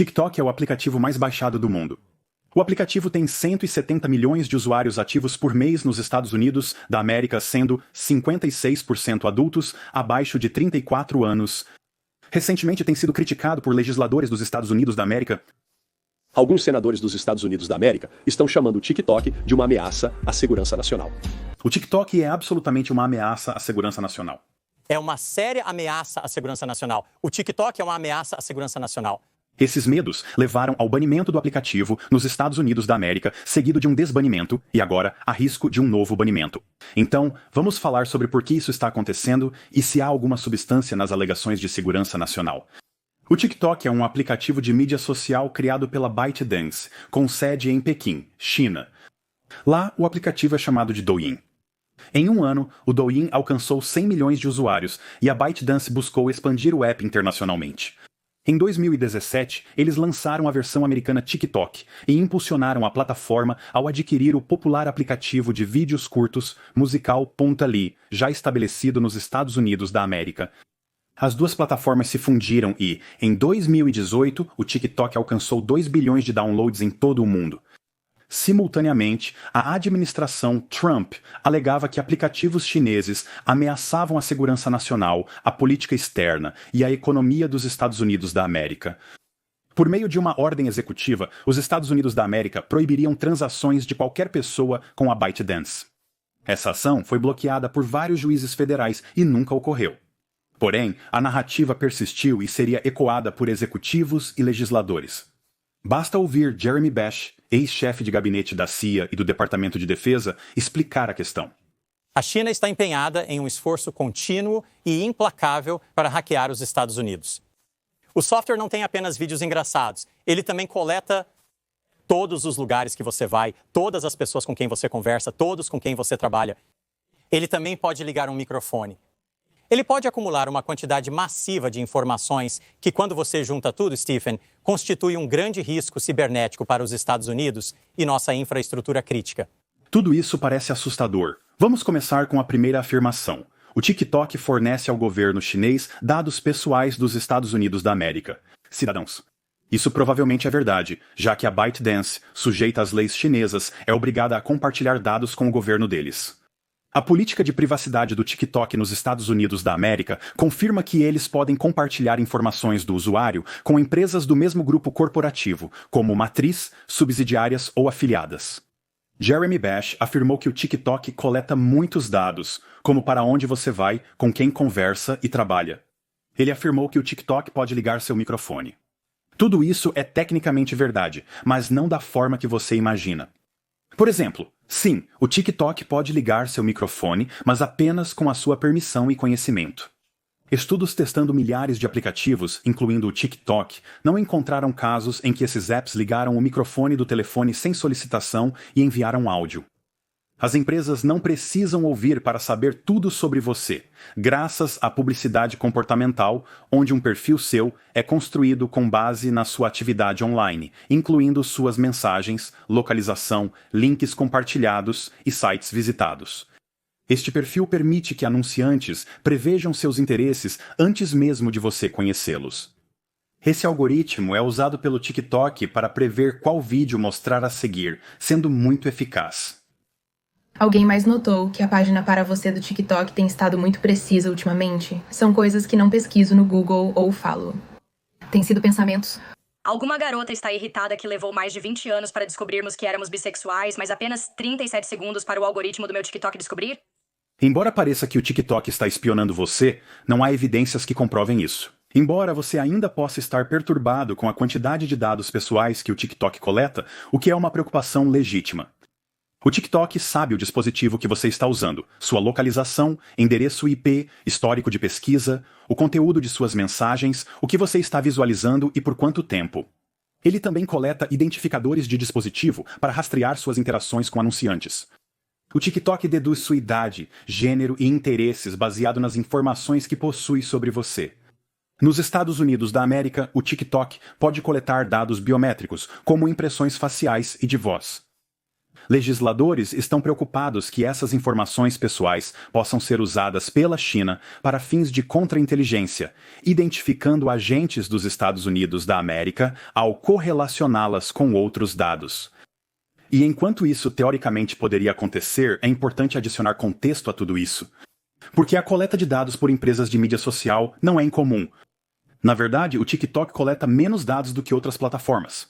TikTok é o aplicativo mais baixado do mundo. O aplicativo tem 170 milhões de usuários ativos por mês nos Estados Unidos da América, sendo 56% adultos abaixo de 34 anos. Recentemente tem sido criticado por legisladores dos Estados Unidos da América. Alguns senadores dos Estados Unidos da América estão chamando o TikTok de uma ameaça à segurança nacional. O TikTok é absolutamente uma ameaça à segurança nacional. É uma séria ameaça à segurança nacional. O TikTok é uma ameaça à segurança nacional. Esses medos levaram ao banimento do aplicativo nos Estados Unidos da América, seguido de um desbanimento e agora a risco de um novo banimento. Então, vamos falar sobre por que isso está acontecendo e se há alguma substância nas alegações de segurança nacional. O TikTok é um aplicativo de mídia social criado pela ByteDance, com sede em Pequim, China. Lá, o aplicativo é chamado de Douyin. Em um ano, o Douyin alcançou 100 milhões de usuários e a ByteDance buscou expandir o app internacionalmente. Em 2017, eles lançaram a versão americana TikTok e impulsionaram a plataforma ao adquirir o popular aplicativo de vídeos curtos Musical.ly, já estabelecido nos Estados Unidos da América. As duas plataformas se fundiram e, em 2018, o TikTok alcançou 2 bilhões de downloads em todo o mundo. Simultaneamente, a administração Trump alegava que aplicativos chineses ameaçavam a segurança nacional, a política externa e a economia dos Estados Unidos da América. Por meio de uma ordem executiva, os Estados Unidos da América proibiriam transações de qualquer pessoa com a ByteDance. Essa ação foi bloqueada por vários juízes federais e nunca ocorreu. Porém, a narrativa persistiu e seria ecoada por executivos e legisladores. Basta ouvir Jeremy Bash, ex-chefe de gabinete da CIA e do Departamento de Defesa, explicar a questão. A China está empenhada em um esforço contínuo e implacável para hackear os Estados Unidos. O software não tem apenas vídeos engraçados, ele também coleta todos os lugares que você vai, todas as pessoas com quem você conversa, todos com quem você trabalha. Ele também pode ligar um microfone. Ele pode acumular uma quantidade massiva de informações que, quando você junta tudo, Stephen, constitui um grande risco cibernético para os Estados Unidos e nossa infraestrutura crítica. Tudo isso parece assustador. Vamos começar com a primeira afirmação. O TikTok fornece ao governo chinês dados pessoais dos Estados Unidos da América. Cidadãos. Isso provavelmente é verdade, já que a ByteDance, sujeita às leis chinesas, é obrigada a compartilhar dados com o governo deles. A política de privacidade do TikTok nos Estados Unidos da América confirma que eles podem compartilhar informações do usuário com empresas do mesmo grupo corporativo, como matriz, subsidiárias ou afiliadas. Jeremy Bash afirmou que o TikTok coleta muitos dados, como para onde você vai, com quem conversa e trabalha. Ele afirmou que o TikTok pode ligar seu microfone. Tudo isso é tecnicamente verdade, mas não da forma que você imagina. Por exemplo, sim, o TikTok pode ligar seu microfone, mas apenas com a sua permissão e conhecimento. Estudos testando milhares de aplicativos, incluindo o TikTok, não encontraram casos em que esses apps ligaram o microfone do telefone sem solicitação e enviaram áudio. As empresas não precisam ouvir para saber tudo sobre você, graças à publicidade comportamental, onde um perfil seu é construído com base na sua atividade online, incluindo suas mensagens, localização, links compartilhados e sites visitados. Este perfil permite que anunciantes prevejam seus interesses antes mesmo de você conhecê-los. Esse algoritmo é usado pelo TikTok para prever qual vídeo mostrar a seguir, sendo muito eficaz. Alguém mais notou que a página para você do TikTok tem estado muito precisa ultimamente? São coisas que não pesquiso no Google ou falo. Tem sido pensamentos. Alguma garota está irritada que levou mais de 20 anos para descobrirmos que éramos bissexuais, mas apenas 37 segundos para o algoritmo do meu TikTok descobrir? Embora pareça que o TikTok está espionando você, não há evidências que comprovem isso. Embora você ainda possa estar perturbado com a quantidade de dados pessoais que o TikTok coleta, o que é uma preocupação legítima. O TikTok sabe o dispositivo que você está usando, sua localização, endereço IP, histórico de pesquisa, o conteúdo de suas mensagens, o que você está visualizando e por quanto tempo. Ele também coleta identificadores de dispositivo para rastrear suas interações com anunciantes. O TikTok deduz sua idade, gênero e interesses baseado nas informações que possui sobre você. Nos Estados Unidos da América, o TikTok pode coletar dados biométricos, como impressões faciais e de voz. Legisladores estão preocupados que essas informações pessoais possam ser usadas pela China para fins de contra-inteligência, identificando agentes dos Estados Unidos da América ao correlacioná-las com outros dados. E enquanto isso teoricamente poderia acontecer, é importante adicionar contexto a tudo isso. Porque a coleta de dados por empresas de mídia social não é incomum. Na verdade, o TikTok coleta menos dados do que outras plataformas.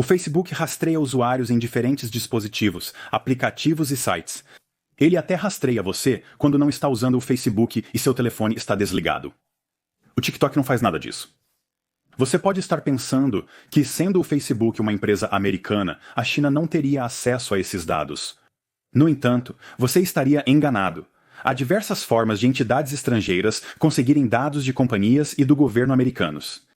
O Facebook rastreia usuários em diferentes dispositivos, aplicativos e sites. Ele até rastreia você quando não está usando o Facebook e seu telefone está desligado. O TikTok não faz nada disso. Você pode estar pensando que, sendo o Facebook uma empresa americana, a China não teria acesso a esses dados. No entanto, você estaria enganado. Há diversas formas de entidades estrangeiras conseguirem dados de companhias e do governo americanos.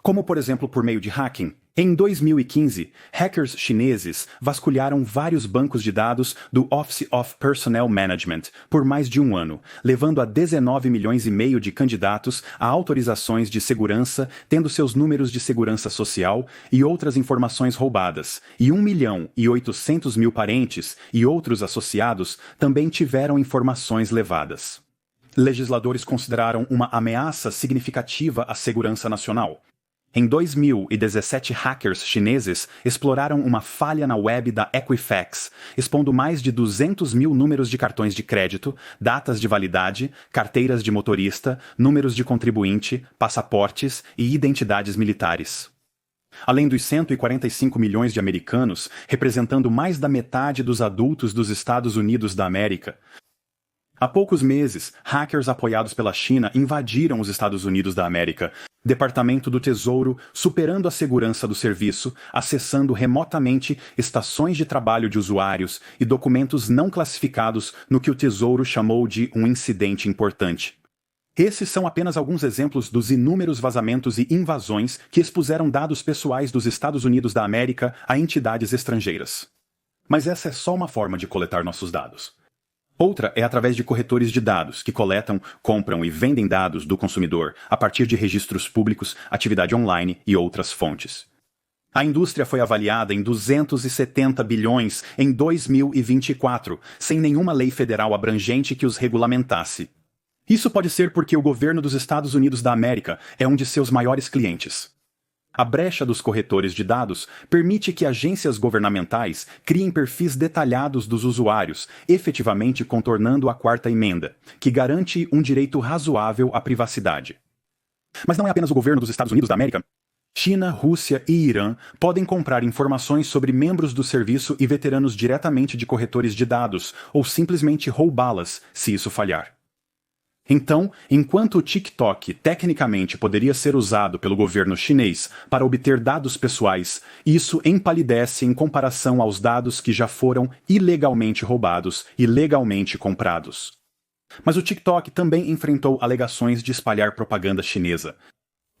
Como, por exemplo, por meio de hacking. Em 2015, hackers chineses vasculharam vários bancos de dados do Office of Personnel Management por mais de um ano, levando a 19 milhões e meio de candidatos a autorizações de segurança, tendo seus números de segurança social e outras informações roubadas, e 1.800.000 parentes e outros associados também tiveram informações levadas. Legisladores consideraram uma ameaça significativa à segurança nacional. Em 2017, hackers chineses exploraram uma falha na web da Equifax, expondo mais de 200 mil números de cartões de crédito, datas de validade, carteiras de motorista, números de contribuinte, passaportes e identidades militares. Além dos 145 milhões de americanos, representando mais da metade dos adultos dos Estados Unidos da América, há poucos meses, hackers apoiados pela China invadiram os Estados Unidos da América, Departamento do Tesouro superando a segurança do serviço, acessando remotamente estações de trabalho de usuários e documentos não classificados no que o Tesouro chamou de um incidente importante. Esses são apenas alguns exemplos dos inúmeros vazamentos e invasões que expuseram dados pessoais dos Estados Unidos da América a entidades estrangeiras. Mas essa é só uma forma de coletar nossos dados. Outra é através de corretores de dados, que coletam, compram e vendem dados do consumidor a partir de registros públicos, atividade online e outras fontes. A indústria foi avaliada em 270 bilhões em 2024, sem nenhuma lei federal abrangente que os regulamentasse. Isso pode ser porque o governo dos Estados Unidos da América é um de seus maiores clientes. A brecha dos corretores de dados permite que agências governamentais criem perfis detalhados dos usuários, efetivamente contornando a Quarta Emenda, que garante um direito razoável à privacidade. Mas não é apenas o governo dos Estados Unidos da América. China, Rússia e Irã podem comprar informações sobre membros do serviço e veteranos diretamente de corretores de dados, ou simplesmente roubá-las, se isso falhar. Então, enquanto o TikTok tecnicamente poderia ser usado pelo governo chinês para obter dados pessoais, isso empalidece em comparação aos dados que já foram ilegalmente roubados e legalmente comprados. Mas o TikTok também enfrentou alegações de espalhar propaganda chinesa.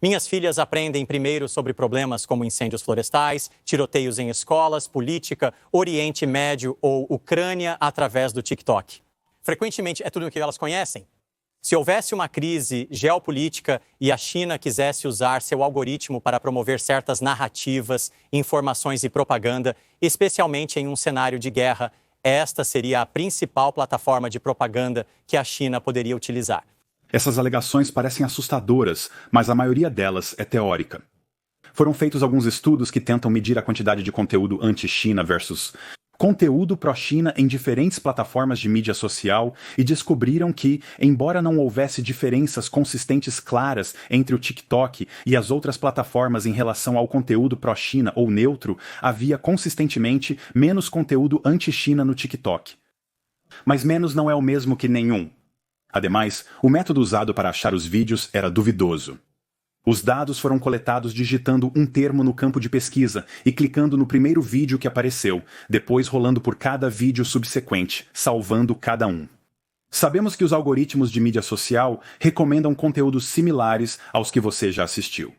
Minhas filhas aprendem primeiro sobre problemas como incêndios florestais, tiroteios em escolas, política, Oriente Médio ou Ucrânia através do TikTok. Frequentemente é tudo o que elas conhecem. Se houvesse uma crise geopolítica e a China quisesse usar seu algoritmo para promover certas narrativas, informações e propaganda, especialmente em um cenário de guerra, esta seria a principal plataforma de propaganda que a China poderia utilizar. Essas alegações parecem assustadoras, mas a maioria delas é teórica. Foram feitos alguns estudos que tentam medir a quantidade de conteúdo anti-China versus conteúdo pró-China em diferentes plataformas de mídia social e descobriram que, embora não houvesse diferenças consistentes claras entre o TikTok e as outras plataformas em relação ao conteúdo pró-China ou neutro, havia consistentemente menos conteúdo anti-China no TikTok. Mas menos não é o mesmo que nenhum. Ademais, o método usado para achar os vídeos era duvidoso. Os dados foram coletados digitando um termo no campo de pesquisa e clicando no primeiro vídeo que apareceu, depois rolando por cada vídeo subsequente, salvando cada um. Sabemos que os algoritmos de mídia social recomendam conteúdos similares aos que você já assistiu.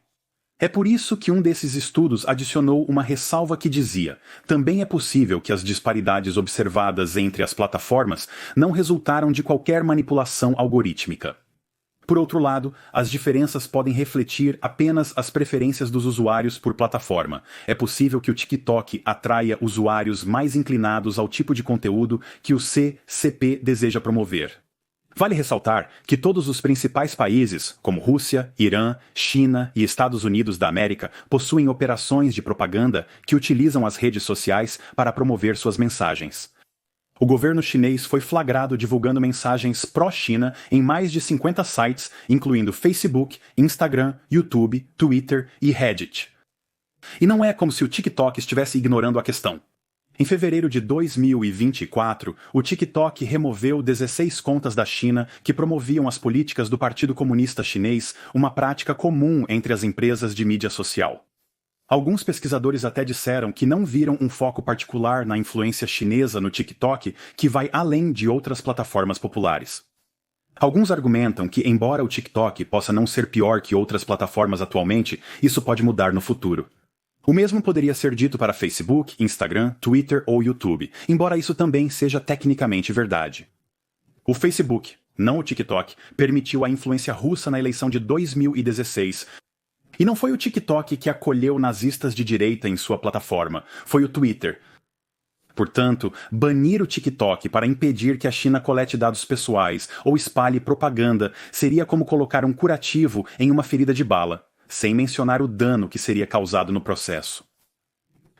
É por isso que um desses estudos adicionou uma ressalva que dizia: também é possível que as disparidades observadas entre as plataformas não resultaram de qualquer manipulação algorítmica. Por outro lado, as diferenças podem refletir apenas as preferências dos usuários por plataforma. É possível que o TikTok atraia usuários mais inclinados ao tipo de conteúdo que o CCP deseja promover. Vale ressaltar que todos os principais países, como Rússia, Irã, China e Estados Unidos da América, possuem operações de propaganda que utilizam as redes sociais para promover suas mensagens. O governo chinês foi flagrado divulgando mensagens pró-China em mais de 50 sites, incluindo Facebook, Instagram, YouTube, Twitter e Reddit. E não é como se o TikTok estivesse ignorando a questão. Em fevereiro de 2024, o TikTok removeu 16 contas da China que promoviam as políticas do Partido Comunista Chinês, uma prática comum entre as empresas de mídia social. Alguns pesquisadores até disseram que não viram um foco particular na influência chinesa no TikTok que vai além de outras plataformas populares. Alguns argumentam que, embora o TikTok possa não ser pior que outras plataformas atualmente, isso pode mudar no futuro. O mesmo poderia ser dito para Facebook, Instagram, Twitter ou YouTube, embora isso também seja tecnicamente verdade. O Facebook, não o TikTok, permitiu a influência russa na eleição de 2016, e não foi o TikTok que acolheu nazistas de direita em sua plataforma, foi o Twitter. Portanto, banir o TikTok para impedir que a China colete dados pessoais ou espalhe propaganda seria como colocar um curativo em uma ferida de bala, sem mencionar o dano que seria causado no processo.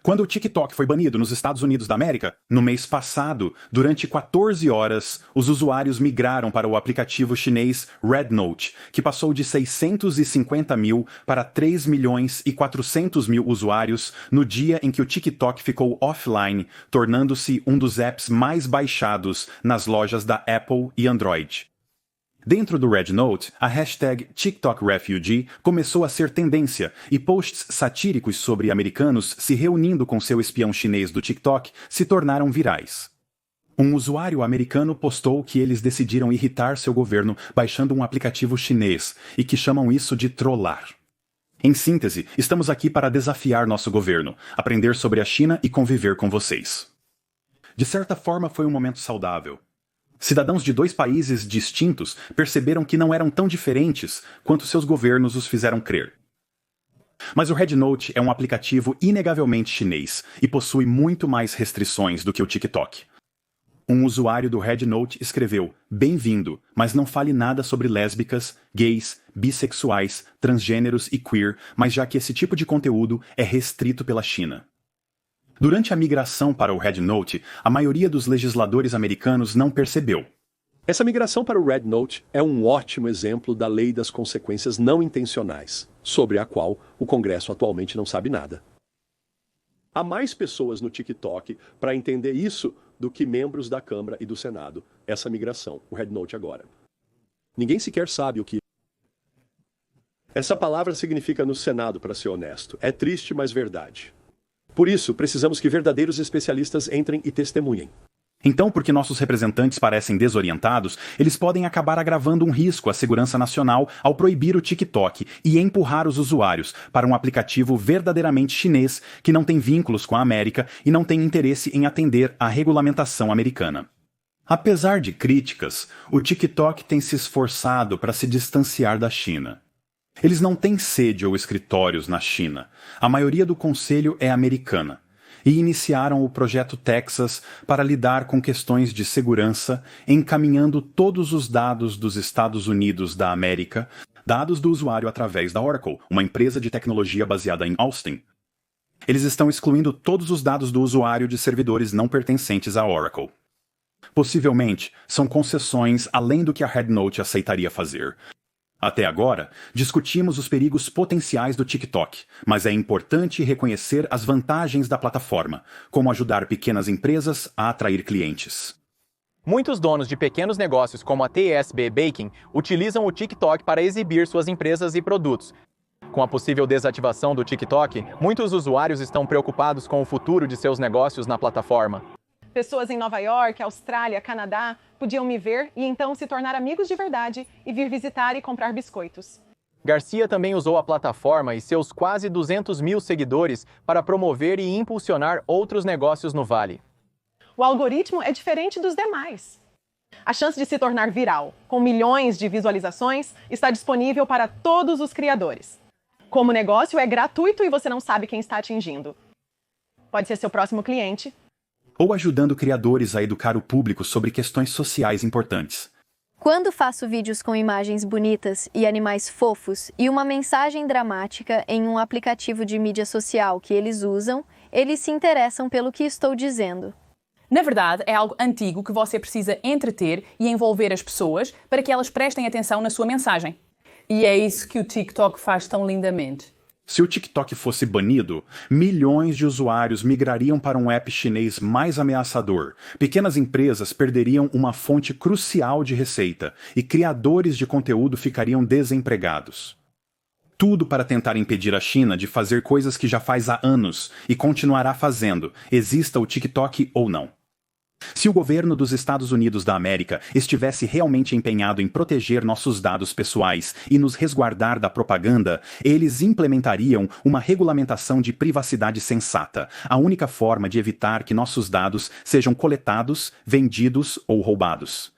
Quando o TikTok foi banido nos Estados Unidos da América, no mês passado, durante 14 horas, os usuários migraram para o aplicativo chinês RedNote, que passou de 650 mil para 3 milhões e 400 mil usuários no dia em que o TikTok ficou offline, tornando-se um dos apps mais baixados nas lojas da Apple e Android. Dentro do RedNote, a hashtag TikTokRefugee começou a ser tendência e posts satíricos sobre americanos se reunindo com seu espião chinês do TikTok se tornaram virais. Um usuário americano postou que eles decidiram irritar seu governo baixando um aplicativo chinês e que chamam isso de trollar. Em síntese, estamos aqui para desafiar nosso governo, aprender sobre a China e conviver com vocês. De certa forma, foi um momento saudável. Cidadãos de dois países distintos perceberam que não eram tão diferentes quanto seus governos os fizeram crer. Mas o RedNote é um aplicativo inegavelmente chinês e possui muito mais restrições do que o TikTok. Um usuário do RedNote escreveu: "Bem-vindo, mas não fale nada sobre lésbicas, gays, bissexuais, transgêneros e queer, mas já que esse tipo de conteúdo é restrito pela China." Durante a migração para o RedNote, a maioria dos legisladores americanos não percebeu. Essa migração para o RedNote é um ótimo exemplo da lei das consequências não intencionais, sobre a qual o Congresso atualmente não sabe nada. Há mais pessoas no TikTok para entender isso do que membros da Câmara e do Senado, essa migração, o RedNote agora. Ninguém sequer sabe o que essa palavra significa no Senado, para ser honesto. É triste, mas verdade. Por isso, precisamos que verdadeiros especialistas entrem e testemunhem. Então, porque nossos representantes parecem desorientados, eles podem acabar agravando um risco à segurança nacional ao proibir o TikTok e empurrar os usuários para um aplicativo verdadeiramente chinês que não tem vínculos com a América e não tem interesse em atender à regulamentação americana. Apesar de críticas, o TikTok tem se esforçado para se distanciar da China. Eles não têm sede ou escritórios na China. A maioria do conselho é americana. E iniciaram o projeto Texas para lidar com questões de segurança, encaminhando todos os dados dos Estados Unidos da América, dados do usuário através da Oracle, uma empresa de tecnologia baseada em Austin. Eles estão excluindo todos os dados do usuário de servidores não pertencentes à Oracle. Possivelmente, são concessões além do que a RedNote aceitaria fazer. Até agora, discutimos os perigos potenciais do TikTok, mas é importante reconhecer as vantagens da plataforma, como ajudar pequenas empresas a atrair clientes. Muitos donos de pequenos negócios, como a TSB Baking, utilizam o TikTok para exibir suas empresas e produtos. Com a possível desativação do TikTok, muitos usuários estão preocupados com o futuro de seus negócios na plataforma. Pessoas em Nova York, Austrália, Canadá podiam me ver e então se tornar amigos de verdade e vir visitar e comprar biscoitos. Garcia também usou a plataforma e seus quase 200 mil seguidores para promover e impulsionar outros negócios no Vale. O algoritmo é diferente dos demais. A chance de se tornar viral, com milhões de visualizações, está disponível para todos os criadores. Como o negócio é gratuito e você não sabe quem está atingindo. Pode ser seu próximo cliente. Ou ajudando criadores a educar o público sobre questões sociais importantes. Quando faço vídeos com imagens bonitas e animais fofos e uma mensagem dramática em um aplicativo de mídia social que eles usam, eles se interessam pelo que estou dizendo. Na verdade, é algo antigo que você precisa entreter e envolver as pessoas para que elas prestem atenção na sua mensagem. E é isso que o TikTok faz tão lindamente. Se o TikTok fosse banido, milhões de usuários migrariam para um app chinês mais ameaçador. Pequenas empresas perderiam uma fonte crucial de receita e criadores de conteúdo ficariam desempregados. Tudo para tentar impedir a China de fazer coisas que já faz há anos e continuará fazendo, exista o TikTok ou não. Se o governo dos Estados Unidos da América estivesse realmente empenhado em proteger nossos dados pessoais e nos resguardar da propaganda, eles implementariam uma regulamentação de privacidade sensata, a única forma de evitar que nossos dados sejam coletados, vendidos ou roubados.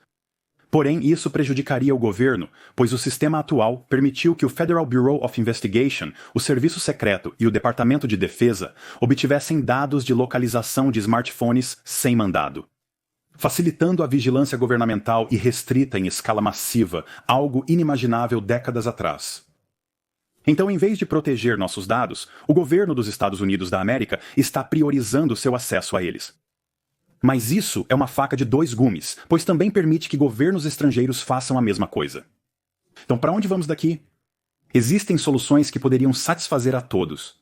Porém, isso prejudicaria o governo, pois o sistema atual permitiu que o Federal Bureau of Investigation, o Serviço Secreto e o Departamento de Defesa obtivessem dados de localização de smartphones sem mandado, facilitando a vigilância governamental e restrita em escala massiva, algo inimaginável décadas atrás. Então, em vez de proteger nossos dados, o governo dos Estados Unidos da América está priorizando seu acesso a eles. Mas isso é uma faca de dois gumes, pois também permite que governos estrangeiros façam a mesma coisa. Então, para onde vamos daqui? Existem soluções que poderiam satisfazer a todos.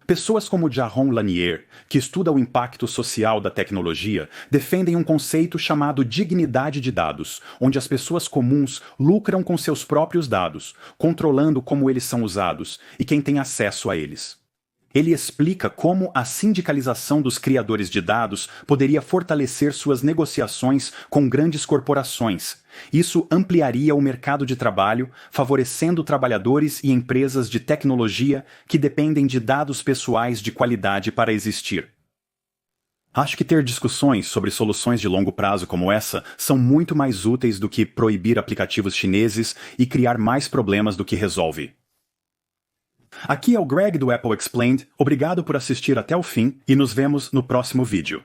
Pessoas como Jaron Lanier, que estuda o impacto social da tecnologia, defendem um conceito chamado dignidade de dados, onde as pessoas comuns lucram com seus próprios dados, controlando como eles são usados e quem tem acesso a eles. Ele explica como a sindicalização dos criadores de dados poderia fortalecer suas negociações com grandes corporações. Isso ampliaria o mercado de trabalho, favorecendo trabalhadores e empresas de tecnologia que dependem de dados pessoais de qualidade para existir. Acho que ter discussões sobre soluções de longo prazo como essa são muito mais úteis do que proibir aplicativos chineses e criar mais problemas do que resolve. Aqui é o Greg do Apple Explained, obrigado por assistir até o fim e nos vemos no próximo vídeo.